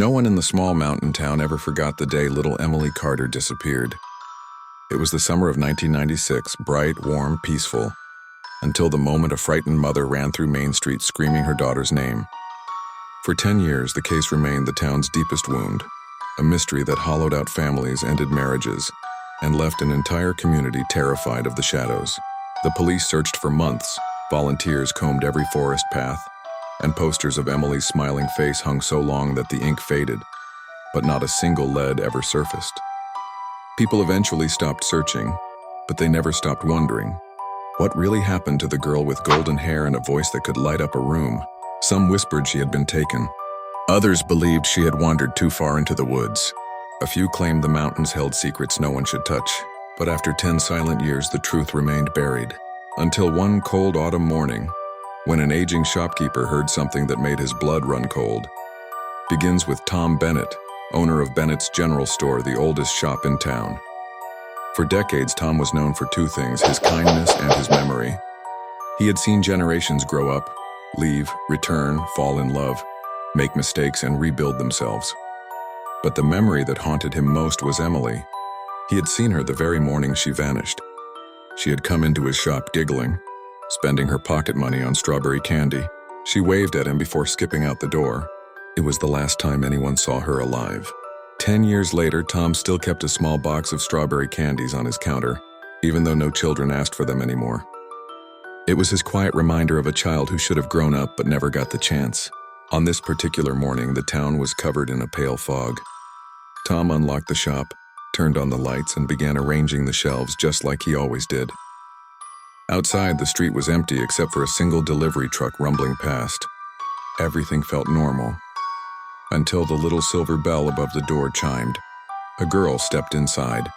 No one in the small mountain town ever forgot the day little Emily Carter disappeared. It was the summer of 1996, bright, warm, peaceful, until the moment a frightened mother ran through Main Street screaming her daughter's name. For 10 years, the case remained the town's deepest wound, a mystery that hollowed out families, ended marriages, and left an entire community terrified of the shadows. The police searched for months, volunteers combed every forest path, and posters of Emily's smiling face hung so long that the ink faded, but not a single lead ever surfaced. People eventually stopped searching, but they never stopped wondering. What really happened to the girl with golden hair and a voice that could light up a room? Some whispered she had been taken. Others believed she had wandered too far into the woods. A few claimed the mountains held secrets no one should touch. But after 10 silent years, the truth remained buried. Until one cold autumn morning, when an aging shopkeeper heard something that made his blood run cold. Begins with Tom Bennett, owner of Bennett's General Store, the oldest shop in town. For decades, Tom was known for two things: his kindness and his memory. He had seen generations grow up, leave, return, fall in love, make mistakes, and rebuild themselves. But the memory that haunted him most was Emily. He had seen her the very morning she vanished. She had come into his shop giggling, spending her pocket money on strawberry candy. She waved at him before skipping out the door. It was the last time anyone saw her alive. 10 years later, Tom still kept a small box of strawberry candies on his counter, even though no children asked for them anymore. It was his quiet reminder of a child who should have grown up but never got the chance. On this particular morning, the town was covered in a pale fog. Tom unlocked the shop, turned on the lights, and began arranging the shelves just like he always did. Outside, the street was empty except for a single delivery truck rumbling past. Everything felt normal, until the little silver bell above the door chimed. A girl stepped inside.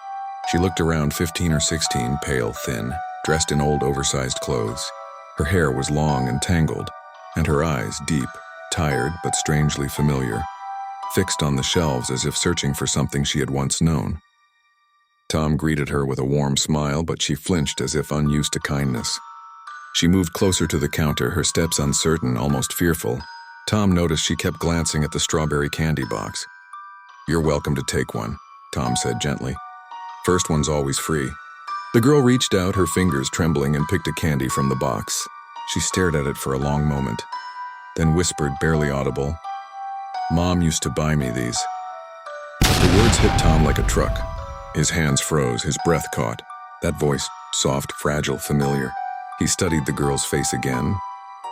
She looked around 15 or 16, pale, thin, dressed in old oversized clothes. Her hair was long and tangled, and her eyes deep, tired but strangely familiar, fixed on the shelves as if searching for something she had once known. Tom greeted her with a warm smile, but she flinched as if unused to kindness. She moved closer to the counter, her steps uncertain, almost fearful. Tom noticed she kept glancing at the strawberry candy box. "You're welcome to take one," Tom said gently. "First one's always free." The girl reached out, her fingers trembling, and picked a candy from the box. She stared at it for a long moment, then whispered, barely audible, "Mom used to buy me these." The words hit Tom like a truck. His hands froze, his breath caught. That voice, soft, fragile, familiar. He studied the girl's face again.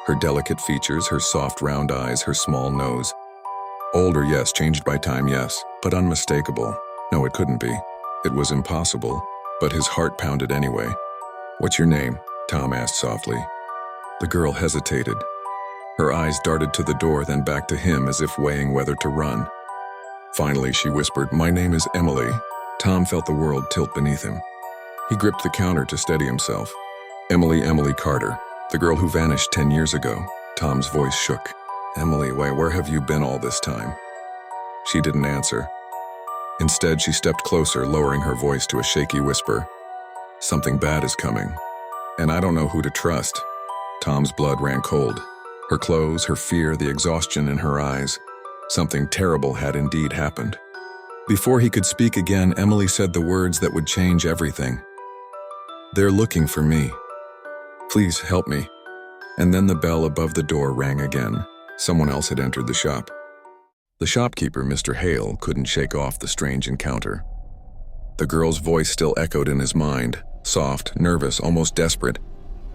Her delicate features, her soft round eyes, her small nose. Older, yes, changed by time, yes, but unmistakable. No, it couldn't be. It was impossible, but his heart pounded anyway. "What's your name?" Tom asked softly. The girl hesitated. Her eyes darted to the door, then back to him as if weighing whether to run. Finally, she whispered, "My name is Emily." Tom felt the world tilt beneath him. He gripped the counter to steady himself. Emily Carter, the girl who vanished 10 years ago." Tom's voice shook. "Emily, where have you been all this time?" She didn't answer. Instead, she stepped closer, lowering her voice to a shaky whisper. "Something bad is coming, and I don't know who to trust." Tom's blood ran cold. Her clothes, her fear, the exhaustion in her eyes. Something terrible had indeed happened. Before he could speak again, Emily said the words that would change everything. "They're looking for me. Please help me." And then the bell above the door rang again. Someone else had entered the shop. The shopkeeper, Mr. Hale, couldn't shake off the strange encounter. The girl's voice still echoed in his mind, soft, nervous, almost desperate.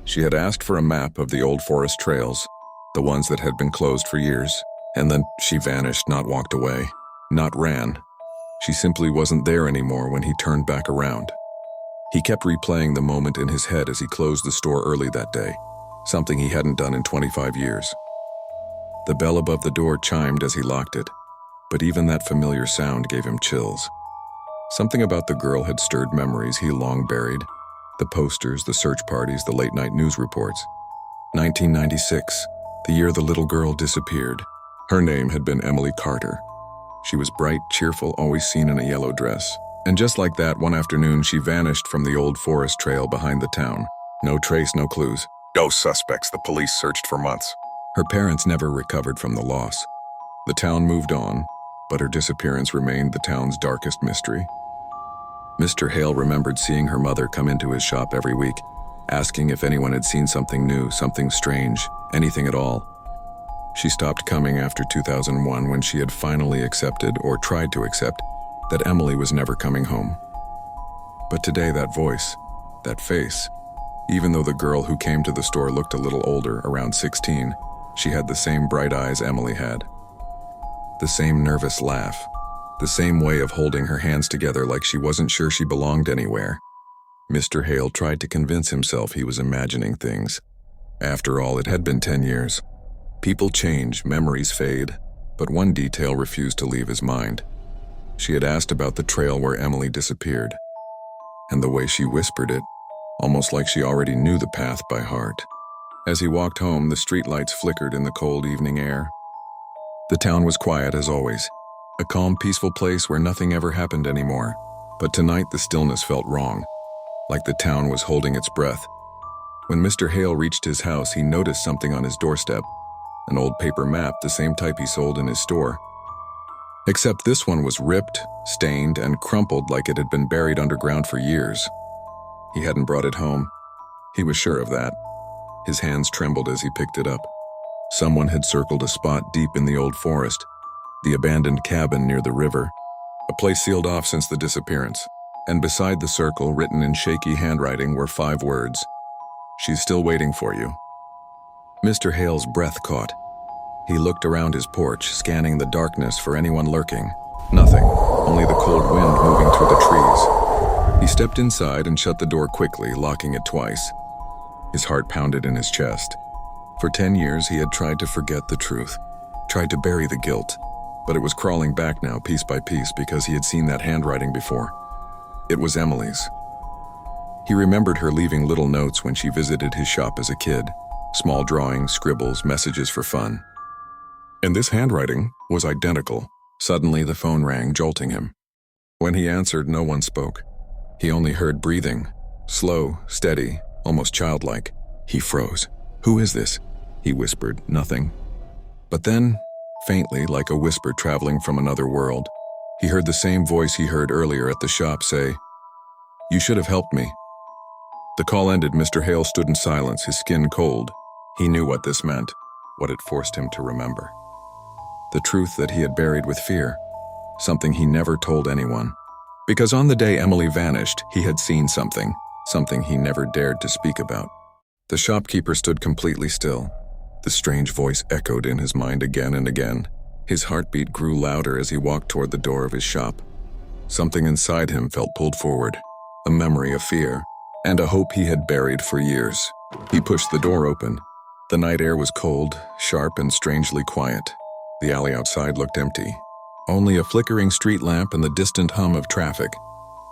She had asked for a map of the old forest trails, the ones that had been closed for years, and then she vanished, not walked away, not ran. She simply wasn't there anymore when he turned back around. He kept replaying the moment in his head as he closed the store early that day, something he hadn't done in 25 years. The bell above the door chimed as he locked it, but even that familiar sound gave him chills. Something about the girl had stirred memories he long buried. The posters, the search parties, the late-night news reports. 1996, the year the little girl disappeared. Her name had been Emily Carter. She was bright, cheerful, always seen in a yellow dress. And just like that, one afternoon she vanished from the old forest trail behind the town. No trace, no clues. No suspects. The police searched for months. Her parents never recovered from the loss. The town moved on, but her disappearance remained the town's darkest mystery. Mr. Hale remembered seeing her mother come into his shop every week, asking if anyone had seen something new, something strange, anything at all. She stopped coming after 2001 when she had finally accepted, or tried to accept, that Emily was never coming home. But today that voice, that face, even though the girl who came to the store looked a little older, around 16, she had the same bright eyes Emily had. The same nervous laugh, the same way of holding her hands together like she wasn't sure she belonged anywhere. Mr. Hale tried to convince himself he was imagining things. After all, it had been 10 years. People change, memories fade, but one detail refused to leave his mind. She had asked about the trail where Emily disappeared, and the way she whispered it, almost like she already knew the path by heart. As he walked home, the streetlights flickered in the cold evening air. The town was quiet as always, a calm, peaceful place where nothing ever happened anymore. But tonight the stillness felt wrong, like the town was holding its breath. When Mr. Hale reached his house, he noticed something on his doorstep, an old paper map, the same type he sold in his store. Except this one was ripped, stained, and crumpled like it had been buried underground for years. He hadn't brought it home. He was sure of that. His hands trembled as he picked it up. Someone had circled a spot deep in the old forest, the abandoned cabin near the river, a place sealed off since the disappearance. And beside the circle, written in shaky handwriting, were 5 words: "She's still waiting for you." Mr. Hale's breath caught. He looked around his porch, scanning the darkness for anyone lurking. Nothing, only the cold wind moving through the trees. He stepped inside and shut the door quickly, locking it twice. His heart pounded in his chest. For 10 years, he had tried to forget the truth, tried to bury the guilt, but it was crawling back now, piece by piece, because he had seen that handwriting before. It was Emily's. He remembered her leaving little notes when she visited his shop as a kid, small drawings, scribbles, messages for fun. And this handwriting was identical. Suddenly the phone rang, jolting him. When he answered, no one spoke. He only heard breathing, slow, steady, almost childlike. He froze. "Who is this?" he whispered. "Nothing." But then, faintly, like a whisper traveling from another world, he heard the same voice he heard earlier at the shop say, "You should have helped me." The call ended. Mr. Hale stood in silence, his skin cold. He knew what this meant, what it forced him to remember. The truth that he had buried with fear, something he never told anyone. Because on the day Emily vanished, he had seen something he never dared to speak about. The shopkeeper stood completely still. The strange voice echoed in his mind again and again. His heartbeat grew louder as he walked toward the door of his shop. Something inside him felt pulled forward, a memory of fear, and a hope he had buried for years. He pushed the door open. The night air was cold, sharp, and strangely quiet. The alley outside looked empty. Only a flickering street lamp and the distant hum of traffic.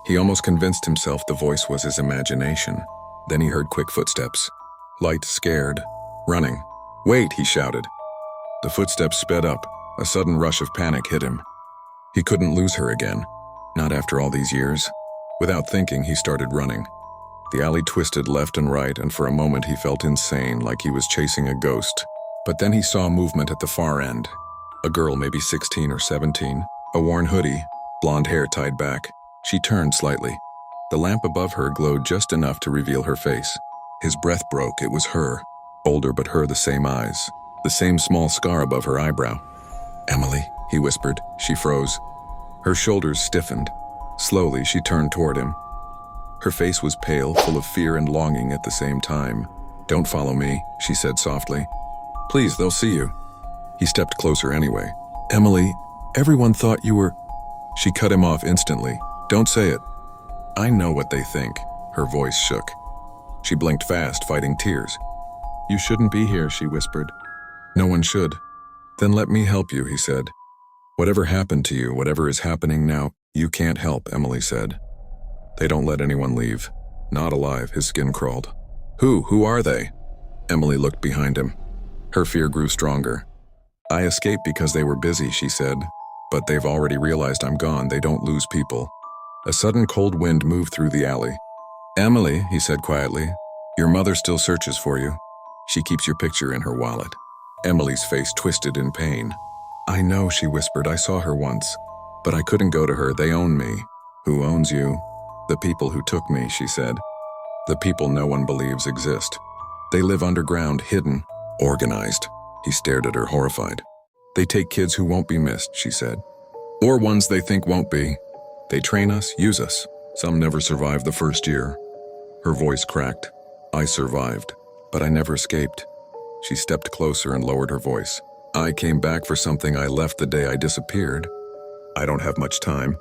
He almost convinced himself the voice was his imagination. Then he heard quick footsteps. Light, scared, running. "Wait," he shouted. The footsteps sped up. A sudden rush of panic hit him. He couldn't lose her again, not after all these years. Without thinking, he started running. The alley twisted left and right, and for a moment he felt insane, like he was chasing a ghost. But then he saw movement at the far end. A girl, maybe 16 or 17, a worn hoodie, blonde hair tied back. She turned slightly. The lamp above her glowed just enough to reveal her face. His breath broke. It was her. Older, but her the same eyes. The same small scar above her eyebrow. "Emily," he whispered. She froze. Her shoulders stiffened. Slowly, she turned toward him. Her face was pale, full of fear and longing at the same time. "Don't follow me," she said softly. "Please, they'll see you." He stepped closer anyway. "Emily, everyone thought you were..." She cut him off instantly. "Don't say it." "I know what they think." Her voice shook. She blinked fast, fighting tears. "You shouldn't be here," she whispered. "No one should." "Then let me help you," he said. "Whatever happened to you, whatever is happening now, you can't help," Emily said. "They don't let anyone leave. Not alive." His skin crawled. Who are they?" Emily looked behind him. Her fear grew stronger. "I escaped because they were busy," she said. "But they've already realized I'm gone. They don't lose people." A sudden cold wind moved through the alley. "Emily," he said quietly, "your mother still searches for you. She keeps your picture in her wallet." Emily's face twisted in pain. I know, she whispered. I saw her once. But I couldn't go to her. They own me. Who owns you? The people who took me, she said. The people no one believes exist. They live underground, hidden, organized. He stared at her, horrified. They take kids who won't be missed, she said. Or ones they think won't be. They train us, use us. Some never survive the first year. Her voice cracked. I survived, but I never escaped. She stepped closer and lowered her voice. I came back for something I left the day I disappeared. I don't have much time.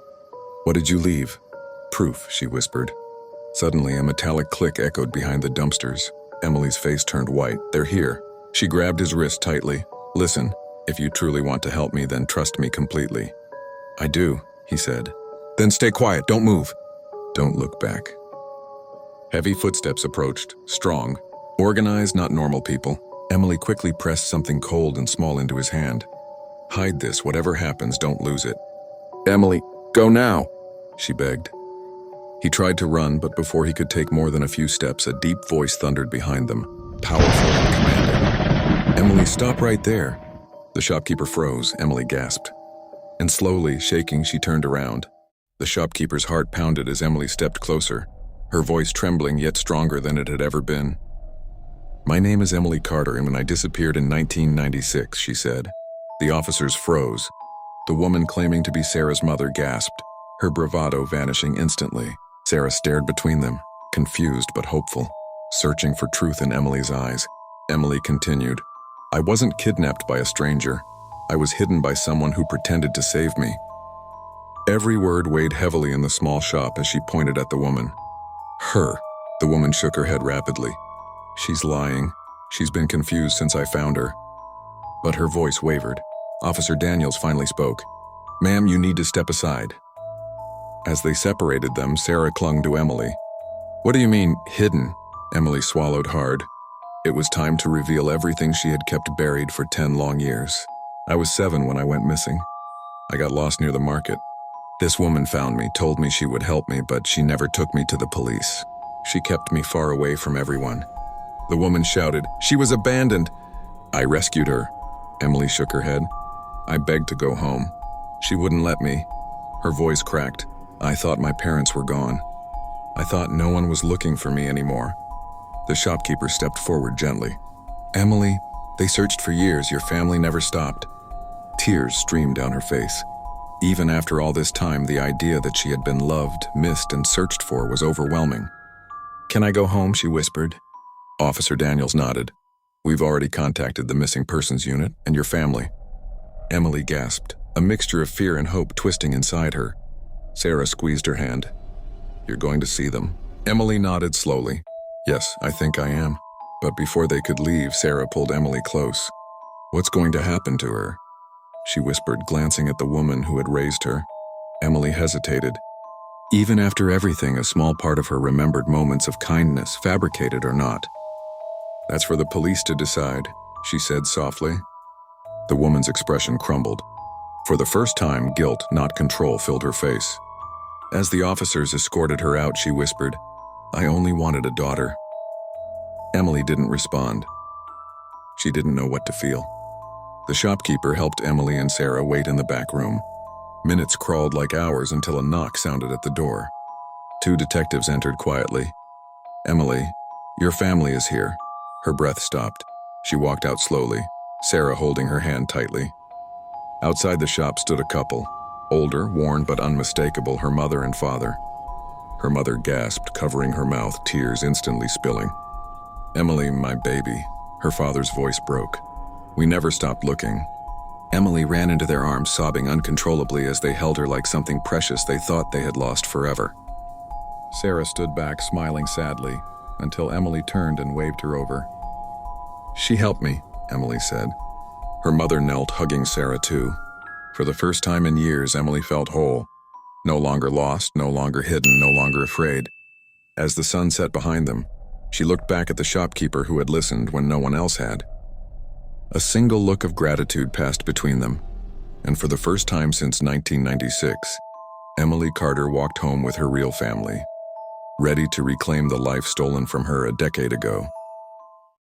What did you leave? Proof, she whispered. Suddenly, a metallic click echoed behind the dumpsters. Emily's face turned white. They're here. She grabbed his wrist tightly. Listen, if you truly want to help me, then trust me completely. I do, he said. Then stay quiet, don't move. Don't look back. Heavy footsteps approached, strong, organized, not normal people. Emily quickly pressed something cold and small into his hand. Hide this, whatever happens, don't lose it. Emily, go now, she begged. He tried to run, but before he could take more than a few steps, a deep voice thundered behind them, powerful and commanding. Emily, stop right there. The shopkeeper froze, Emily gasped. And slowly, shaking, she turned around. The shopkeeper's heart pounded as Emily stepped closer, her voice trembling yet stronger than it had ever been. My name is Emily Carter, and when I disappeared in 1996, she said. The officers froze. The woman claiming to be Sarah's mother gasped, her bravado vanishing instantly. Sarah stared between them, confused but hopeful, searching for truth in Emily's eyes. Emily continued, I wasn't kidnapped by a stranger. I was hidden by someone who pretended to save me. Every word weighed heavily in the small shop as she pointed at the woman. Her. The woman shook her head rapidly. She's lying. She's been confused since I found her. But her voice wavered. Officer Daniels finally spoke. Ma'am, you need to step aside. As they separated them, Sarah clung to Emily. What do you mean, hidden? Emily swallowed hard. It was time to reveal everything she had kept buried for 10 long years. I was 7 when I went missing. I got lost near the market. This woman found me, told me she would help me, but she never took me to the police. She kept me far away from everyone. The woman shouted, she was abandoned. I rescued her. Emily shook her head. I begged to go home. She wouldn't let me. Her voice cracked. I thought my parents were gone. I thought no one was looking for me anymore. The shopkeeper stepped forward gently. Emily, they searched for years. Your family never stopped. Tears streamed down her face. Even after all this time, the idea that she had been loved, missed, and searched for was overwhelming. Can I go home? She whispered. Officer Daniels nodded. We've already contacted the missing persons unit and your family. Emily gasped, a mixture of fear and hope twisting inside her. Sarah squeezed her hand. You're going to see them. Emily nodded slowly. Yes, I think I am. But before they could leave, Sarah pulled Emily close. What's going to happen to her? She whispered, glancing at the woman who had raised her. Emily hesitated. Even after everything, a small part of her remembered moments of kindness, fabricated or not. That's for the police to decide, she said softly. The woman's expression crumbled. For the first time, guilt, not control, filled her face. As the officers escorted her out, she whispered, I only wanted a daughter. Emily didn't respond. She didn't know what to feel. The shopkeeper helped Emily and Sarah wait in the back room. Minutes crawled like hours until a knock sounded at the door. 2 detectives entered quietly. Emily, your family is here. Her breath stopped. She walked out slowly, Sarah holding her hand tightly. Outside the shop stood a couple, older, worn but unmistakable, her mother and father. Her mother gasped, covering her mouth, tears instantly spilling. Emily, my baby, her father's voice broke. We never stopped looking. Emily ran into their arms, sobbing uncontrollably as they held her like something precious they thought they had lost forever. Sarah stood back, smiling sadly, until Emily turned and waved her over. She helped me, Emily said. Her mother knelt, hugging Sarah too. For the first time in years, Emily felt whole. No longer lost, no longer hidden, no longer afraid. As the sun set behind them, she looked back at the shopkeeper who had listened when no one else had. A single look of gratitude passed between them, and for the first time since 1996, Emily Carter walked home with her real family, ready to reclaim the life stolen from her a decade ago.